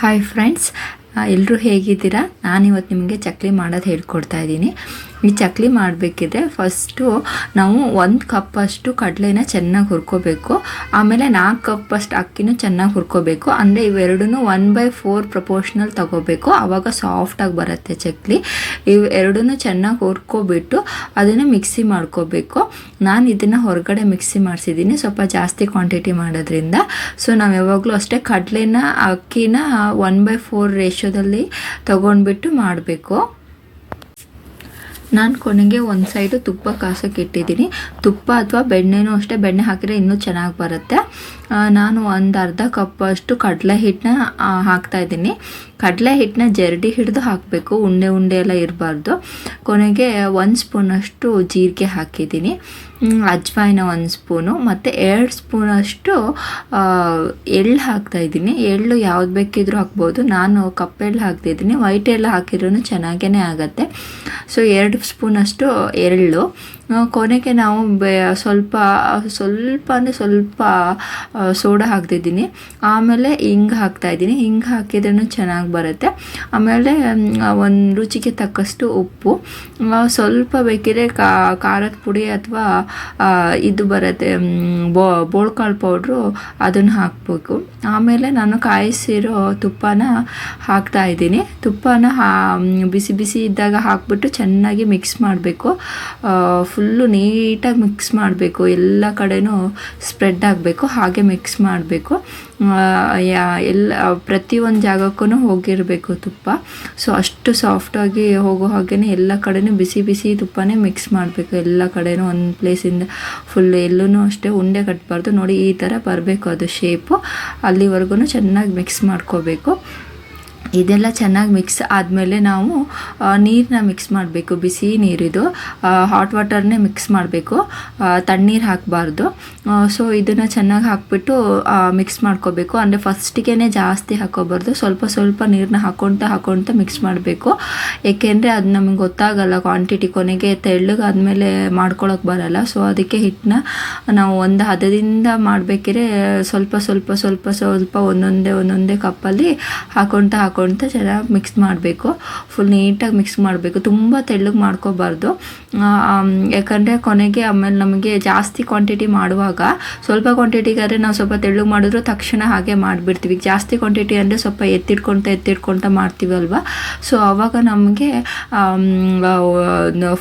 Hi friends, ಎಲ್ಲರೂ ಹೇಗಿದ್ದೀರಾ? ನಾನಿವತ್ತು ನಿಮಗೆ ಚಕ್ಲಿ ಮಾಡೋದು ಹೇಳ್ಕೊಡ್ತಾ ಇದ್ದೀನಿ. ಈ ಚಕ್ಲಿ ಮಾಡಬೇಕಿದ್ರೆ ಫಸ್ಟು ನಾವು 1 ಕಪ್ಪಷ್ಟು ಕಡಲೆನ ಚೆನ್ನಾಗಿ ಹುರ್ಕೋಬೇಕು. ಆಮೇಲೆ 4 ಕಪ್ಪಷ್ಟು ಅಕ್ಕಿನೂ ಚೆನ್ನಾಗಿ ಹುರ್ಕೋಬೇಕು. ಅಂದರೆ ಇವೆರಡೂ 1/4 ಪ್ರಪೋರ್ಷನಲ್ ತಗೋಬೇಕು. ಆವಾಗ ಸಾಫ್ಟಾಗಿ ಬರುತ್ತೆ ಚಕ್ಲಿ. ಇವೆರಡೂ ಚೆನ್ನಾಗಿ ಹುರ್ಕೊಬಿಟ್ಟು ಅದನ್ನು ಮಿಕ್ಸಿ ಮಾಡ್ಕೋಬೇಕು. ನಾನು ಇದನ್ನು ಹೊರಗಡೆ ಮಿಕ್ಸಿ ಮಾಡಿಸಿದ್ದೀನಿ, ಸ್ವಲ್ಪ ಜಾಸ್ತಿ ಕ್ವಾಂಟಿಟಿ ಮಾಡೋದ್ರಿಂದ. ಸೊ ನಾವು ಯಾವಾಗಲೂ ಅಷ್ಟೇ ಕಡಲೆನ ಅಕ್ಕಿನ 1/4 ರೇಷಿಯೋದಲ್ಲಿ ತೊಗೊಂಡ್ಬಿಟ್ಟು ಮಾಡಬೇಕು. ನಾನು ಕೊನೆಗೆ ಒಂದು ಸೈಡು ತುಪ್ಪ ಕಾಸೋಕೆ ಇಟ್ಟಿದ್ದೀನಿ. ತುಪ್ಪ ಅಥವಾ ಬೆಣ್ಣೆನೂ ಅಷ್ಟೇ, ಬೆಣ್ಣೆ ಹಾಕಿದರೆ ಇನ್ನೂ ಚೆನ್ನಾಗಿ ಬರುತ್ತೆ. ನಾನು ಒಂದು ಅರ್ಧ ಕಪ್ಪಷ್ಟು ಕಡಲೆ ಹಿಟ್ಟನ್ನ ಹಾಕ್ತಾಯಿದ್ದೀನಿ. ಕಡಲೆ ಹಿಟ್ಟನ್ನ ಜರಡಿ ಹಿಡಿದು ಹಾಕಬೇಕು, ಉಂಡೆ ಉಂಡೆ ಎಲ್ಲ ಇರಬಾರ್ದು. ಕೊನೆಗೆ 1 ಸ್ಪೂನಷ್ಟು ಜೀರಿಗೆ ಹಾಕಿದ್ದೀನಿ, ಅಜ್ವಾಯಿನ 1 ಸ್ಪೂನು, ಮತ್ತು 2 ಸ್ಪೂನಷ್ಟು ಎಳ್ಳು ಹಾಕ್ತಾಯಿದ್ದೀನಿ. ಎಳ್ಳು ಯಾವ್ದು ಬೇಕಿದ್ರೂ ಹಾಕ್ಬೋದು. ನಾನು ಕಪ್ಪೆಳ್ಳು ಹಾಕ್ತಿದ್ದೀನಿ, ವೈಟ್ ಎಳ್ಳು ಹಾಕಿದ್ರೂ ಚೆನ್ನಾಗೇ ಆಗುತ್ತೆ. ಸೊ 2 ಸ್ಪೂನಷ್ಟು ಎಳ್ಳು. ಕೊನೆಗೆ ನಾವು ಸ್ವಲ್ಪ ಸೋಡಾ ಹಾಕ್ತಿದ್ದೀನಿ. ಆಮೇಲೆ ಹಿಂಗೆ ಹಾಕ್ತಾಯಿದ್ದೀನಿ. ಹಿಂಗೆ ಹಾಕಿದ್ರೂ ಚೆನ್ನಾಗಿ ಬರುತ್ತೆ. ಆಮೇಲೆ ಒಂದು ರುಚಿಗೆ ತಕ್ಕಷ್ಟು ಉಪ್ಪು, ಸ್ವಲ್ಪ ಬೇಕಿದ್ರೆ ಖಾರದ ಪುಡಿ ಅಥವಾ ಇದು ಬರುತ್ತೆ ಬೋಳ್ಕಾಳು ಪೌಡ್ರು, ಅದನ್ನು ಹಾಕಬೇಕು. ಆಮೇಲೆ ನಾನು ಕಾಯಿಸಿರೋ ತುಪ್ಪನ ಹಾಕ್ತಾಯಿದ್ದೀನಿ. ತುಪ್ಪನ ಬಿಸಿ ಬಿಸಿ ಇದ್ದಾಗ ಹಾಕ್ಬಿಟ್ಟು ಚೆನ್ನಾಗಿ ಮಿಕ್ಸ್ ಮಾಡಬೇಕು. ಫುಲ್ಲು ನೀಟಾಗಿ ಮಿಕ್ಸ್ ಮಾಡಬೇಕು, ಎಲ್ಲ ಕಡೆನೂ ಸ್ಪ್ರೆಡ್ ಆಗಬೇಕು. ಹಾಗೆ ಮಿಕ್ಸ್ ಮಾಡಬೇಕು. ಪ್ರತಿಯೊಂದು ಜಾಗಕ್ಕೂ ಹೋಗಿರಬೇಕು ತುಪ್ಪ. ಸೊ ಅಷ್ಟು ಸಾಫ್ಟಾಗಿ ಹೋಗೋ ಹಾಗೇ ಎಲ್ಲ ಕಡೆನೂ ಬಿಸಿ ಬಿಸಿ ತುಪ್ಪನೇ ಮಿಕ್ಸ್ ಮಾಡಬೇಕು. ಎಲ್ಲ ಕಡೆನೂ ಒಂದು ಪ್ಲೇಸಿಂದ ಫುಲ್ ಎಲ್ಲೂ ಅಷ್ಟೇ ಉಂಡೆ ಕಟ್ಟಬಾರ್ದು. ನೋಡಿ, ಈ ಥರ ಬರಬೇಕು ಅದು ಶೇಪು. ಅಲ್ಲಿವರೆಗೂ ಚೆನ್ನಾಗಿ ಮಿಕ್ಸ್ ಮಾಡ್ಕೋಬೇಕು. ಇದೆಲ್ಲ ಚೆನ್ನಾಗಿ ಮಿಕ್ಸ್ ಆದಮೇಲೆ ನಾವು ನೀರನ್ನ ಮಿಕ್ಸ್ ಮಾಡಬೇಕು. ಬಿಸಿ ನೀರಿದು ಹಾಟ್ ವಾಟರ್ನೇ ಮಿಕ್ಸ್ ಮಾಡಬೇಕು, ತಣ್ಣೀರು ಹಾಕಬಾರ್ದು. ಸೊ ಇದನ್ನು ಚೆನ್ನಾಗಿ ಹಾಕ್ಬಿಟ್ಟು ಮಿಕ್ಸ್ ಮಾಡ್ಕೋಬೇಕು. ಅಂದರೆ ಫಸ್ಟಿಗೆ ಜಾಸ್ತಿ ಹಾಕೋಬಾರ್ದು, ಸ್ವಲ್ಪ ಸ್ವಲ್ಪ ನೀರನ್ನ ಹಾಕ್ಕೊಳ್ತಾ ಮಿಕ್ಸ್ ಮಾಡಬೇಕು. ಏಕೆಂದರೆ ಅದು ನಮಗೆ ಗೊತ್ತಾಗಲ್ಲ ಕ್ವಾಂಟಿಟಿ. ಕೊನೆಗೆ ತೆಳ್ಳಗಾದ್ಮೇಲೆ ಮಾಡ್ಕೊಳಕ್ಕೆ ಬರಲ್ಲ. ಸೊ ಅದಕ್ಕೆ ಹಿಟ್ಟನ್ನ ನಾವು ಒಂದು ಹದದಿಂದ ಮಾಡಬೇಕಿದ್ರೆ ಸ್ವಲ್ಪ ಸ್ವಲ್ಪ ಸ್ವಲ್ಪ ಸ್ವಲ್ಪ ಒಂದೊಂದೇ ಕಪ್ಪಲ್ಲಿ ಹಾಕ್ಕೊಳ್ತಾ ಚೆನ್ನಾಗಿ ಮಿಕ್ಸ್ ಮಾಡಬೇಕು. ಫುಲ್ ನೀಟಾಗಿ ಮಿಕ್ಸ್ ಮಾಡಬೇಕು. ತುಂಬ ತೆಳ್ಳಗೆ ಮಾಡ್ಕೋಬಾರ್ದು. ಯಾಕಂದರೆ ಕೊನೆಗೆ ಆಮೇಲೆ ನಮಗೆ ಜಾಸ್ತಿ ಕ್ವಾಂಟಿಟಿ ಮಾಡುವಾಗ, ಸ್ವಲ್ಪ ಕ್ವಾಂಟಿಟಿಗಾದರೆ ನಾವು ಸ್ವಲ್ಪ ತೆಳ್ಳಗೆ ಮಾಡಿದ್ರು ತಕ್ಷಣ ಹಾಗೆ ಮಾಡಿಬಿಡ್ತೀವಿ. ಜಾಸ್ತಿ ಕ್ವಾಂಟಿಟಿ ಅಂದರೆ ಸ್ವಲ್ಪ ಎತ್ತಿಡ್ಕೊಳ್ತಾ ಮಾಡ್ತೀವಲ್ವ. ಸೊ ಆವಾಗ ನಮಗೆ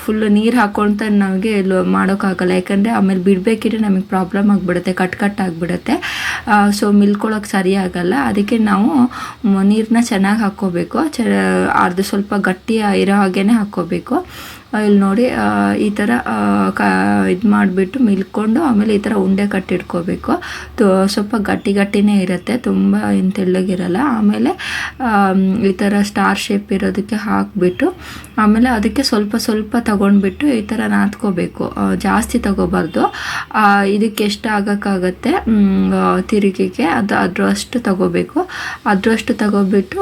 ಫುಲ್ ನೀರು ಹಾಕ್ಕೊಳ್ತಾ ನಮಗೆ ಮಾಡೋಕ್ಕಾಗಲ್ಲ. ಯಾಕಂದರೆ ಆಮೇಲೆ ಬಿಡಬೇಕಿದ್ರೆ ನಮಗೆ ಪ್ರಾಬ್ಲಮ್ ಆಗಿಬಿಡುತ್ತೆ, ಕಟ್ ಆಗಿಬಿಡುತ್ತೆ. ಸೊ ಮಿಲ್ಕೊಳ್ಳೋಕೆ ಸರಿ ಆಗಲ್ಲ. ಅದಕ್ಕೆ ನಾವು ನೀರನ್ನ ಚೆನ್ನಾಗಿ ಹಾಕ್ಕೋಬೇಕು. ಅದು ಸ್ವಲ್ಪ ಗಟ್ಟಿ ಇರೋ ಹಾಗೇ ಹಾಕ್ಕೋಬೇಕು. ಇಲ್ಲಿ ನೋಡಿ, ಈ ಥರ ಇದು ಮಾಡಿಬಿಟ್ಟು ಮಿಲ್ಕೊಂಡು ಆಮೇಲೆ ಈ ಥರ ಉಂಡೆ ಕಟ್ಟಿಟ್ಕೋಬೇಕು. ಸ್ವಲ್ಪ ಗಟ್ಟಿನೇ ಇರುತ್ತೆ, ತುಂಬ ಏನು ತೆಳ್ಳಗಿರಲ್ಲ. ಆಮೇಲೆ ಈ ಥರ ಸ್ಟಾರ್ ಶೇಪ್ ಇರೋದಕ್ಕೆ ಹಾಕಿಬಿಟ್ಟು ಆಮೇಲೆ ಅದಕ್ಕೆ ಸ್ವಲ್ಪ ಸ್ವಲ್ಪ ತಗೊಂಡ್ಬಿಟ್ಟು ಈ ಥರ ನಾದ್ಕೋಬೇಕು. ಜಾಸ್ತಿ ತಗೋಬಾರ್ದು. ಇದಕ್ಕೆ ಎಷ್ಟು ಆಗೋಕ್ಕಾಗತ್ತೆ ತಿರುಗಿಗೆ ಅದರಷ್ಟು ತಗೋಬೇಕು. ಅದರಷ್ಟು ತಗೋಬಿಟ್ಟು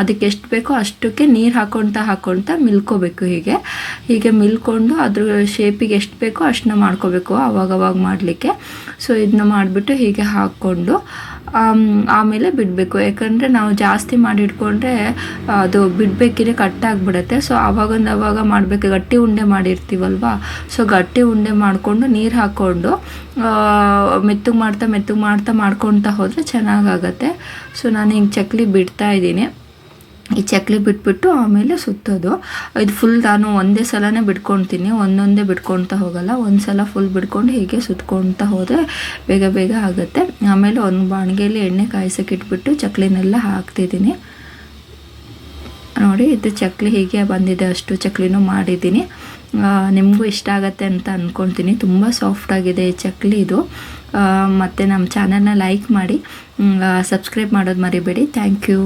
ಅದಕ್ಕೆ ಎಷ್ಟು ಬೇಕೋ ಅಷ್ಟಕ್ಕೆ ನೀರು ಹಾಕ್ಕೊಳ್ತಾ ಮಿಲ್ಕೋಬೇಕು. ಹೀಗೆ ಮಿಲ್ಕೊಂಡು ಅದ್ರ ಶೇಪಿಗೆ ಎಷ್ಟು ಬೇಕೋ ಅಷ್ಟನ್ನ ಮಾಡ್ಕೋಬೇಕು ಅವಾಗವಾಗ ಮಾಡಲಿಕ್ಕೆ. ಸೊ ಇದನ್ನ ಮಾಡಿಬಿಟ್ಟು ಹೀಗೆ ಹಾಕ್ಕೊಂಡು ಆಮೇಲೆ ಬಿಡಬೇಕು. ಯಾಕಂದರೆ ನಾವು ಜಾಸ್ತಿ ಮಾಡಿಟ್ಕೊಂಡ್ರೆ ಅದು ಬಿಡಬೇಕಿದ್ರೆ ಕಟ್ಟಾಗಿಬಿಡುತ್ತೆ. ಸೊ ಆವಾಗ ಮಾಡಬೇಕು. ಗಟ್ಟಿ ಉಂಡೆ ಮಾಡಿರ್ತೀವಲ್ವ, ಸೊ ಗಟ್ಟಿ ಉಂಡೆ ಮಾಡಿಕೊಂಡು ನೀರು ಹಾಕ್ಕೊಂಡು ಮೆತ್ತಗೆ ಮಾಡ್ತಾ ಮಾಡ್ಕೊಳ್ತಾ ಹೋದರೆ ಚೆನ್ನಾಗಾಗತ್ತೆ. ಸೊ ನಾನು ಹಿಂಗೆ ಚಕ್ಲಿ ಬಿಡ್ತಾಯಿದ್ದೀನಿ. ಈ ಚಕ್ಲಿ ಬಿಟ್ಬಿಟ್ಟು ಆಮೇಲೆ ಸುತ್ತೋದು. ಇದು ಫುಲ್ ನಾನು ಒಂದೇ ಸಲನೇ ಬಿಡ್ಕೊಳ್ತೀನಿ, ಒಂದೊಂದೇ ಬಿಡ್ಕೊಳ್ತಾ ಹೋಗಲ್ಲ. ಒಂದು ಸಲ ಫುಲ್ ಬಿಡ್ಕೊಂಡು ಹೀಗೆ ಸುತ್ಕೊಳ್ತಾ ಹೋದರೆ ಬೇಗ ಆಗುತ್ತೆ. ಆಮೇಲೆ ಒಂದು ಬಾಣಗೆಯಲ್ಲಿ ಎಣ್ಣೆ ಕಾಯಿಸೋಕೆ ಇಟ್ಬಿಟ್ಟು ಚಕ್ಲಿನೆಲ್ಲ ಹಾಕ್ತಿದ್ದೀನಿ. ನೋಡಿ, ಇದು ಚಕ್ಲಿ ಹೀಗೆ ಬಂದಿದೆ. ಅಷ್ಟು ಚಕ್ಲಿನೂ ಮಾಡಿದ್ದೀನಿ. ನಿಮಗೂ ಇಷ್ಟ ಆಗುತ್ತೆ ಅಂತ ಅಂದ್ಕೊಳ್ತೀನಿ. ತುಂಬ ಸಾಫ್ಟಾಗಿದೆ ಈ ಚಕ್ಲಿ ಇದು. ಮತ್ತು ನಮ್ಮ ಚಾನಲ್ನ ಲೈಕ್ ಮಾಡಿ, ಸಬ್ಸ್ಕ್ರೈಬ್ ಮಾಡೋದು ಮರಿಬೇಡಿ. Thank you.